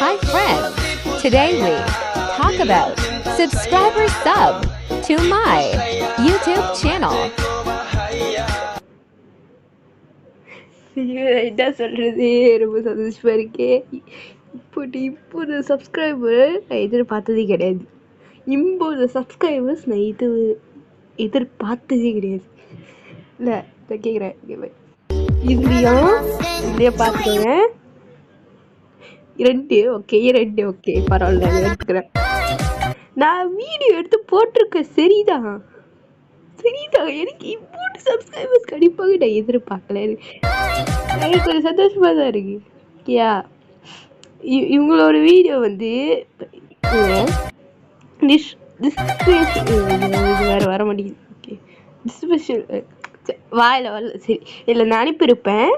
Hi friends! Today we talk about subscriber sub to my YouTube channel. என்ன சொல்றது, ரொம்ப சந்தோஷமா இருக்கேன். இப்போது சப்ஸ்கிரைபர் நான் எதிர்பார்த்ததே கிடையாது. 80 சப்ஸ்கிரைபர்ஸ் நான் எதிர்பார்த்ததே கிடையாது. இல்லை நான் கேட்குறேன், இதுலேயும் பார்த்துக்கோங்க. 2 ஓகே பரவாயில்ல, எடுத்துக்கிறேன். நான் வீடியோ எடுத்து போட்டிருக்கேன், சரிதான். எனக்கு இப்போது சப்ஸ்கிரைபர்ஸ் கண்டிப்பாக நான் எதிர்பார்க்கல. எனக்கு ஒரு சந்தோஷமா தான் இருக்கு. இவங்களோட வீடியோ வந்து வேற வர மாட்டேங்குது. ஓகே, டிஸ்கிரிப்ஷன் வாயில வரல. சரி, இல்லை நான் அனுப்பியிருப்பேன்.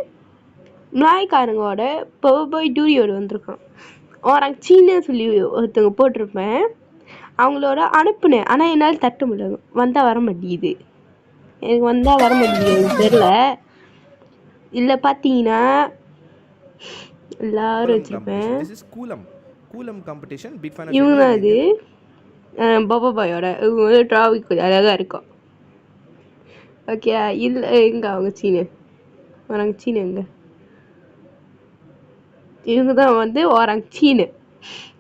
நாய்க்காரங்களோட பவர் டூரியோட வந்திருக்கான். ஓராங்க சீனு சொல்லி ஒருத்தவங்க போட்டிருப்பேன். அவங்களோட அனுப்புனேன், ஆனால் என்னால் தட்ட முடியல. வந்தால் வர மாட்டேங்குது. எனக்கு வந்தால் வர மாட்டேங்குது, தெரில. இல்லை பார்த்தீங்கன்னா எல்லாரும் வச்சுருப்பேன். இவங்க தான் அது பாபா பாயோட. இவங்க வந்து டிராஃபிக் கொஞ்சம் அழகாக இருக்கும். ஓகே, இல்லை எங்கே அவங்க சீனு வராங்க. சீனு எங்க? இவங்க தான் வந்து வராங்க சீனு.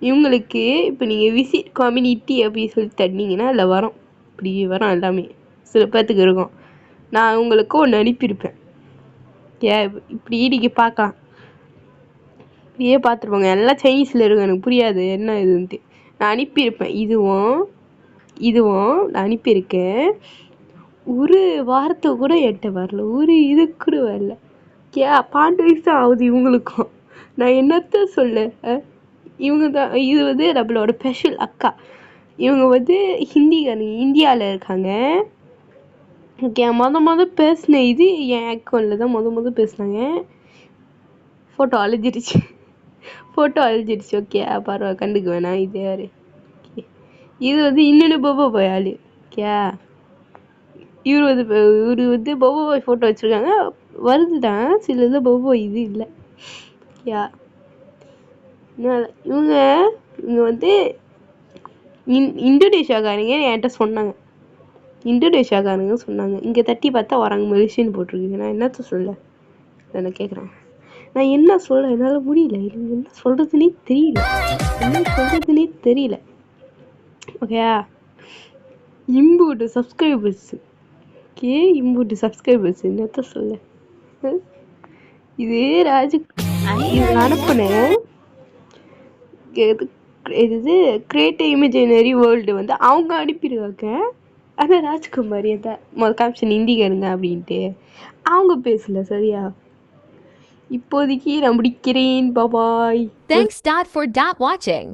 இவங்களுக்கு இப்போ நீங்கள் விசிட் கம்யூனிட்டி அப்படின்னு சொல்லி தட்டினீங்கன்னா அதில் வரும். இப்படி வரும் எல்லாமே, சில பேர்த்துக்கு இருக்கும். நான் உங்களுக்கு ஒன்று அனுப்பியிருப்பேன். இப்படி நீங்கள் பார்க்கலாம், இப்படியே பார்த்துருப்பாங்க. எல்லாம் சைனீஸில் இருக்கும், எனக்கு புரியாது என்ன இதுன்ட்டு. நான் அனுப்பியிருப்பேன். இதுவும் நான் அனுப்பியிருக்கேன். ஒரு வாரத்தை கூட என்கிட்ட வரல, ஒரு இது கூட வரல. 12 வயசு தான் ஆகுது இவங்களுக்கும். நான் என்னத்த சொல்ல. இவங்க தான், இது வந்து நம்மளோட ஸ்பெஷல் அக்கா. இவங்க வந்து ஹிந்திக்காரங்க, இந்தியாவில் இருக்காங்க. ஓகே, மொதல் பேசின இது என் அக்கௌண்ட்டில் தான் மொதல் பேசினாங்க. ஃபோட்டோ அழிஞ்சிடுச்சு. ஓகே பரவாயில்ல, கண்டுக்க வேணாம். இது யார்? இது வந்து இன்னொன்று பாபா பாய் ஆளு. ஓகே, இவர் வந்து பாபா பாய் ஃபோட்டோ வச்சுருக்காங்க. வருது தான் சில இதில் பாபா பாய் இது இல்லை. இவங்க வந்து இந்தோனேஷியாக்காரங்க என்கிட்ட சொன்னாங்க. இங்கே தட்டி பார்த்தா வராங்க, மலேசியன்னு போட்டிருக்கு. நான் என்னத்த சொல்ல, நான் கேட்குறேன். நான் என்ன சொல்ல, என்னால் முடியல. என்ன சொல்கிறதுனே தெரியல. ஓகே, இம்பூட்டு சப்ஸ்கிரைபர்ஸ். என்னத்த சொல்ல. இது ராஜு அனுப்புனேன். இது கிரியேட்டிவ் இமேஜினரி வேர்ல்டு வந்து அவங்க அனுப்பிடுவாங்க. ஆனால் ராஜ்குமாரி அந்த கேப்ஷன் ஹிந்திக்காரங்க அப்படின்ட்டு அவங்க பேசல. சரியா, இப்போதைக்கு நான் முடிக்கிறேன். பாய். Thanks for watching.